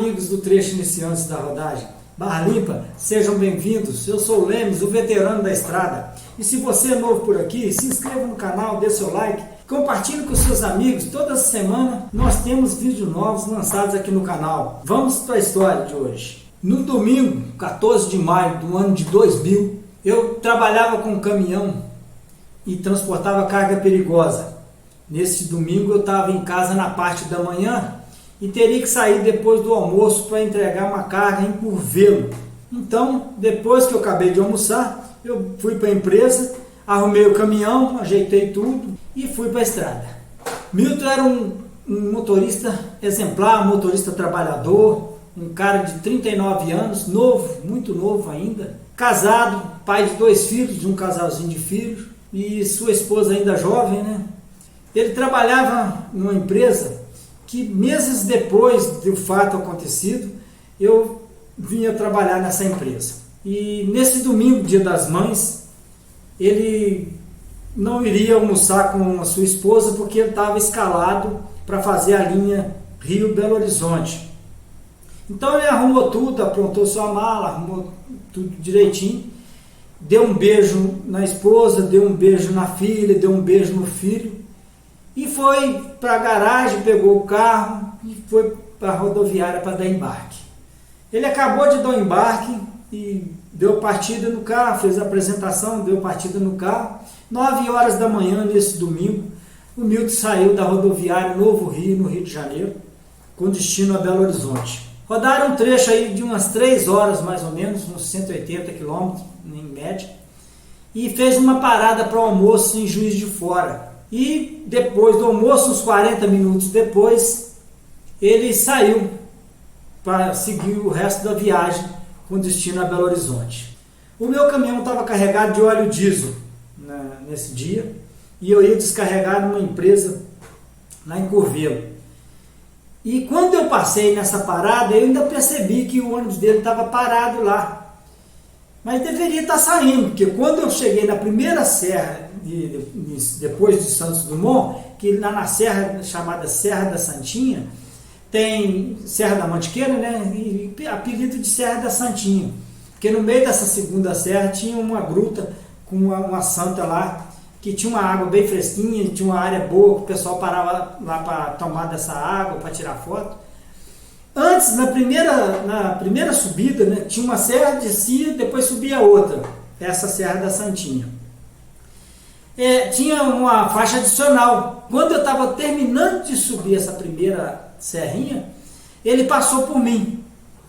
amigos do trecho iniciantes da rodagem, Barra Limpa, sejam bem-vindos. Eu sou o Lemes, o veterano da estrada. E se você é novo por aqui, se inscreva no canal, dê seu like, compartilhe com seus amigos. Toda semana nós temos vídeos novos lançados aqui no canal. Vamos para a história de hoje. No domingo, 14 de maio do ano de 2000, eu trabalhava com um caminhão e transportava carga perigosa. Nesse domingo eu estava em casa na parte da manhã e teria que sair depois do almoço para entregar uma carga em Curvelo. Então, depois que eu acabei de almoçar, eu fui para a empresa, arrumei o caminhão, ajeitei tudo e fui para a estrada. Milton era um motorista exemplar, um motorista trabalhador, um cara de 39 anos, novo, muito novo ainda, casado, pai de 2 filhos, de um casalzinho de filhos, e sua esposa ainda jovem, né? Ele trabalhava numa empresa que meses depois do fato acontecido, eu vinha trabalhar nessa empresa. E nesse domingo, dia das mães, ele não iria almoçar com a sua esposa porque ele estava escalado para fazer a linha Rio-Belo Horizonte. Então ele arrumou tudo, aprontou sua mala, arrumou tudo direitinho, deu um beijo na esposa, deu um beijo na filha, deu um beijo no filho, e foi para a garagem, pegou o carro e foi para a rodoviária para dar embarque. Ele acabou de dar o embarque e deu partida no carro, fez a apresentação, deu partida no carro. 9 horas da manhã, nesse domingo, o Milton saiu da rodoviária Novo Rio, no Rio de Janeiro, com destino a Belo Horizonte. Rodaram um trecho aí de umas 3 horas mais ou menos, uns 180 quilômetros em média, e fez uma parada para o almoço em Juiz de Fora. E depois do almoço, uns 40 minutos depois, ele saiu para seguir o resto da viagem com destino a Belo Horizonte. O meu caminhão estava carregado de óleo diesel nesse dia, e eu ia descarregar numa empresa lá em Curvelo. E quando eu passei nessa parada, eu ainda percebi que o ônibus dele estava parado lá. Mas deveria estar saindo, porque quando eu cheguei na primeira serra, depois de Santos Dumont, que lá na serra chamada Serra da Santinha, tem Serra da Mantiqueira, né? E apelido de Serra da Santinha, porque no meio dessa segunda serra tinha uma gruta com uma santa lá, que tinha uma água bem fresquinha, tinha uma área boa, que o pessoal parava lá para tomar dessa água, para tirar foto. Antes, na primeira subida, né, tinha uma serra, descia, depois subia outra, essa Serra da Santinha. Tinha uma faixa adicional. Quando eu estava terminando de subir essa primeira serrinha, ele passou por mim.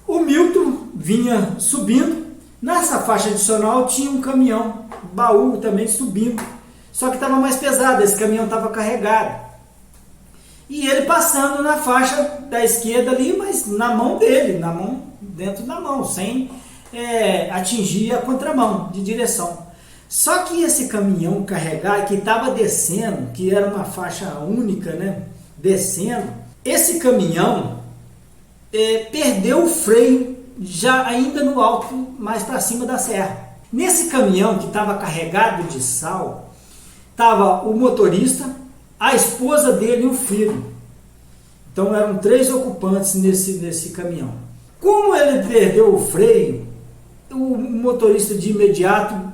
O Milton vinha subindo, nessa faixa adicional tinha um caminhão, baú também subindo, só que estava mais pesado, esse caminhão estava carregado. E ele passando na faixa da esquerda ali, mas na mão dele, dentro da mão, sem atingir a contramão de direção. Só que esse caminhão carregado, que estava descendo, que era uma faixa única, né, descendo, esse caminhão perdeu o freio já ainda no alto, mais para cima da serra. Nesse caminhão que estava carregado de sal, estava o motorista, a esposa dele e o filho. Então eram 3 ocupantes nesse caminhão. Como ele perdeu o freio, o motorista de imediato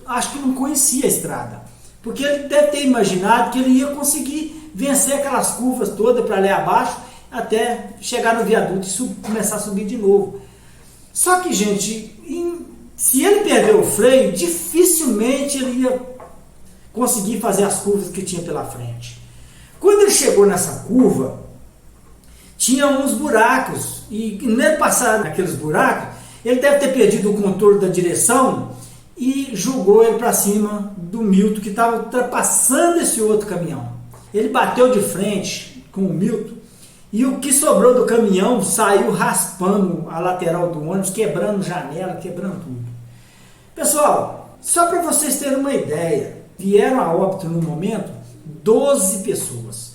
acho que não conhecia a estrada, porque ele deve ter imaginado que ele ia conseguir vencer aquelas curvas todas para ali abaixo até chegar no viaduto e começar a subir de novo. Só que, gente, se ele perdeu o freio, dificilmente ele ia conseguir fazer as curvas que tinha pela frente. Quando ele chegou nessa curva, tinha uns buracos, e nele passar naqueles buracos, ele deve ter perdido o controle da direção e jogou ele para cima do Milton, que estava ultrapassando esse outro caminhão. Ele bateu de frente com o Milton, e o que sobrou do caminhão saiu raspando a lateral do ônibus, quebrando janela, quebrando tudo. Pessoal, só para vocês terem uma ideia, vieram a óbito no momento 12 pessoas.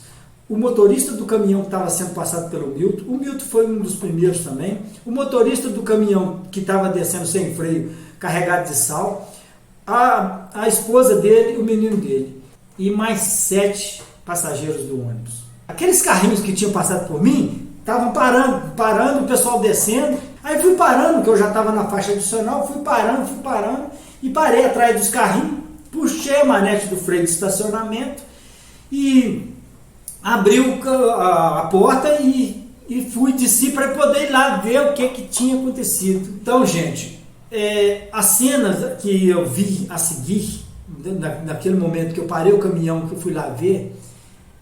O motorista do caminhão que estava sendo passado pelo Milton, o Milton foi um dos primeiros também, o motorista do caminhão que estava descendo sem freio, carregado de sal, a esposa dele, o menino dele, e mais 7 passageiros do ônibus. Aqueles carrinhos que tinham passado por mim, estavam parando, o pessoal descendo. Aí fui parando, que eu já estava na faixa adicional, fui parando e parei atrás dos carrinhos, puxei a manete do freio de estacionamento e abri a porta e desci para poder ir lá ver o que tinha acontecido. Então, gente, as cenas que eu vi a seguir, naquele momento que eu parei o caminhão, que eu fui lá ver,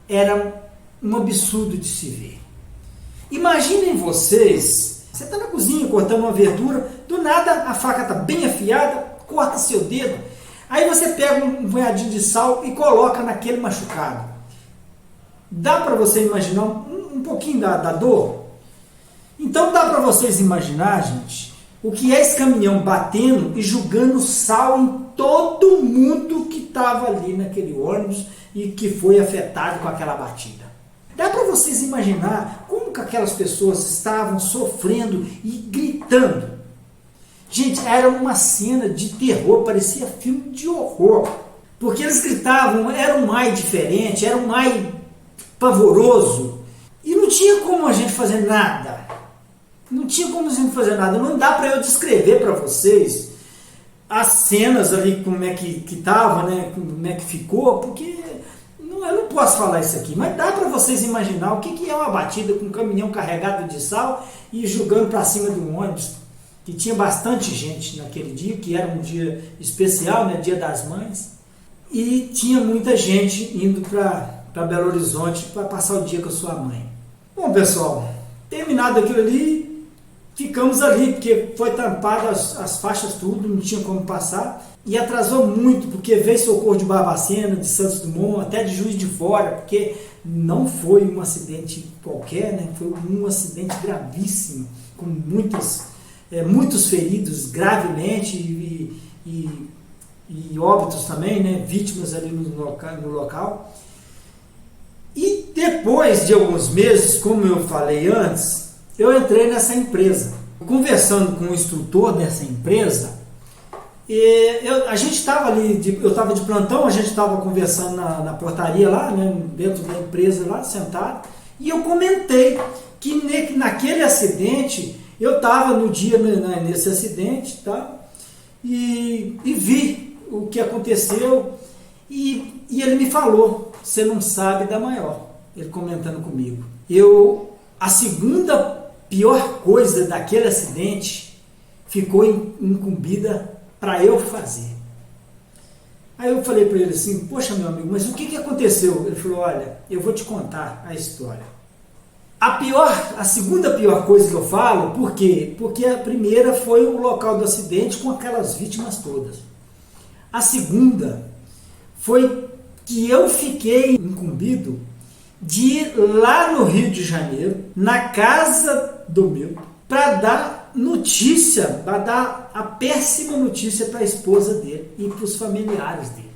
era um absurdo de se ver. Imaginem vocês, você está na cozinha cortando uma verdura, do nada a faca está bem afiada, corta seu dedo, aí você pega um punhadinho de sal e coloca naquele machucado. Dá para você imaginar um pouquinho da dor? Então dá para vocês imaginar, gente, o que é esse caminhão batendo e jogando sal em todo mundo que estava ali naquele ônibus e que foi afetado com aquela batida. Dá para vocês imaginar como que aquelas pessoas estavam sofrendo e gritando. Gente, era uma cena de terror, parecia filme de horror. Porque eles gritavam, era um ai diferente, era um ai pavoroso. E não tinha como a gente fazer nada. Não tinha como a gente fazer nada. Não dá para eu descrever para vocês as cenas ali, como é que estava, né? Como é que ficou, porque eu não posso falar isso aqui, mas dá para vocês imaginar o que é uma batida com um caminhão carregado de sal e jogando para cima de um ônibus, que tinha bastante gente naquele dia, que era um dia especial, né? Dia das Mães, e tinha muita gente indo para Belo Horizonte para passar o dia com a sua mãe. Bom, pessoal, terminado aquilo ali, ficamos ali, porque foi tampado as faixas tudo, não tinha como passar. E atrasou muito, porque veio socorro de Barbacena, de Santos Dumont, até de Juiz de Fora, porque não foi um acidente qualquer, né? Foi um acidente gravíssimo, com muitos feridos gravemente e óbitos também, né? Vítimas ali no local. E depois de alguns meses, como eu falei antes, eu entrei nessa empresa. Conversando com o instrutor dessa empresa, a gente estava ali, eu estava de plantão, a gente estava conversando na portaria lá, né, dentro da empresa lá, sentado, e eu comentei que naquele acidente, eu estava no dia nesse acidente, tá? E vi o que aconteceu, e ele me falou, você não sabe da maior, ele comentando comigo. A segunda pior coisa daquele acidente ficou incumbida para eu fazer. Aí eu falei para ele assim, poxa meu amigo, mas o que aconteceu? Ele falou, olha, eu vou te contar a história. A segunda pior coisa que eu falo, por quê? Porque a primeira foi o local do acidente com aquelas vítimas todas. A segunda foi que eu fiquei incumbido de ir lá no Rio de Janeiro, na casa do Milton, para dar notícia, para dar a péssima notícia para a esposa dele e para os familiares dele.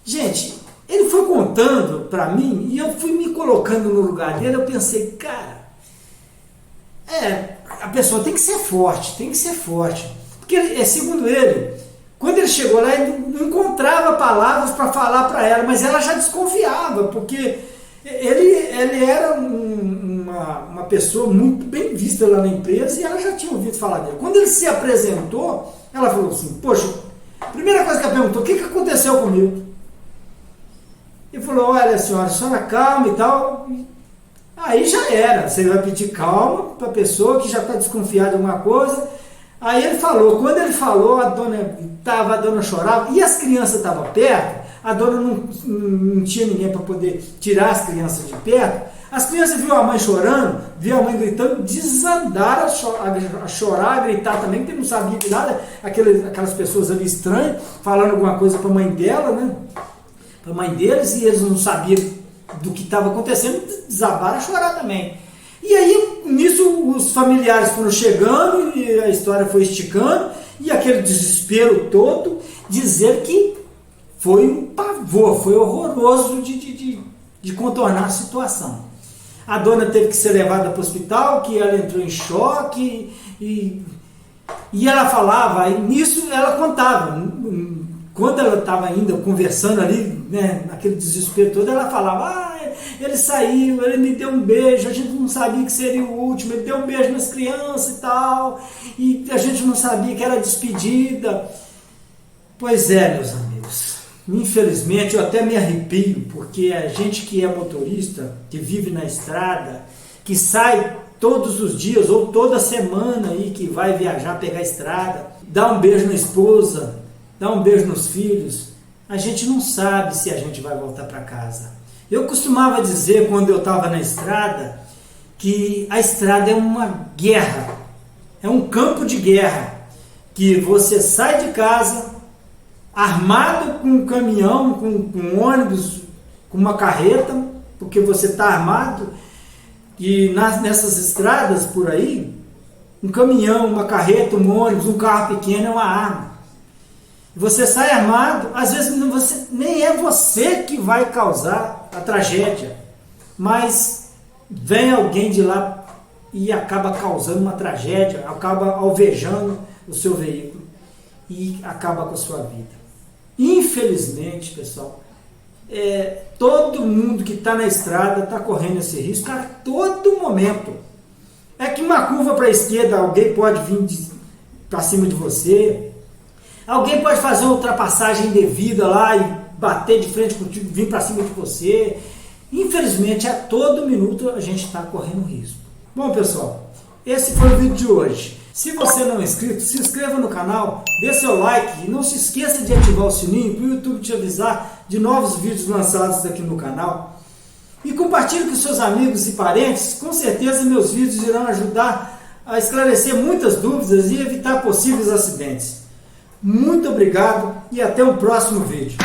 Gente, ele foi contando para mim e eu fui me colocando no lugar dele, eu pensei, cara, a pessoa tem que ser forte, porque segundo ele, quando ele chegou lá, ele não encontrava palavras para falar para ela, mas ela já desconfiava, porque ele era uma pessoa muito bem vista lá na empresa e ela já tinha ouvido falar dele. Quando ele se apresentou, ela falou assim, poxa, a primeira coisa que ela perguntou, o que aconteceu comigo? Ele falou, olha a senhora calma e tal. Aí já era, você vai pedir calma para a pessoa que já está desconfiada de alguma coisa. Aí ele falou, quando ele falou, a dona chorava e as crianças estavam perto, a dona não tinha ninguém para poder tirar as crianças de perto. As crianças viram a mãe chorando, viram a mãe gritando, desandaram a chorar, a gritar também, porque não sabia de nada, aquelas pessoas ali estranhas, falando alguma coisa para a mãe dela, né? Para a mãe deles, e eles não sabiam do que estava acontecendo, desabaram a chorar também. E aí, nisso, os familiares foram chegando, e a história foi esticando, e aquele desespero todo, dizer que foi um pavor, foi horroroso de contornar a situação. A dona teve que ser levada para o hospital, que ela entrou em choque, e ela falava, e nisso ela contava, quando ela estava ainda conversando ali, né, naquele desespero todo, ela falava, ele saiu, ele me deu um beijo, a gente não sabia que seria o último, ele deu um beijo nas crianças e tal, e a gente não sabia que era despedida. Pois é, meus amigos, infelizmente eu até me arrepio, porque a gente que é motorista, que vive na estrada, que sai todos os dias ou toda semana aí, que vai viajar, pegar a estrada, dá um beijo na esposa, dá um beijo nos filhos, a gente não sabe se a gente vai voltar para casa. Eu costumava dizer, quando eu estava na estrada, que a estrada é uma guerra, é um campo de guerra, que você sai de casa armado com um caminhão, com um ônibus, com uma carreta, porque você está armado, e nessas estradas por aí, um caminhão, uma carreta, um ônibus, um carro pequeno é uma arma. Você sai armado, às vezes nem é você que vai causar a tragédia, mas vem alguém de lá e acaba causando uma tragédia, acaba alvejando o seu veículo e acaba com a sua vida. Infelizmente, pessoal, todo mundo que está na estrada está correndo esse risco a todo momento. É que uma curva para a esquerda, alguém pode vir para cima de você, alguém pode fazer uma ultrapassagem indevida lá e bater de frente contigo, vir para cima de você. Infelizmente, a todo minuto a gente está correndo risco. Bom, pessoal, esse foi o vídeo de hoje. Se você não é inscrito, se inscreva no canal, dê seu like e não se esqueça de ativar o sininho para o YouTube te avisar de novos vídeos lançados aqui no canal. E compartilhe com seus amigos e parentes, com certeza meus vídeos irão ajudar a esclarecer muitas dúvidas e evitar possíveis acidentes. Muito obrigado e até o próximo vídeo.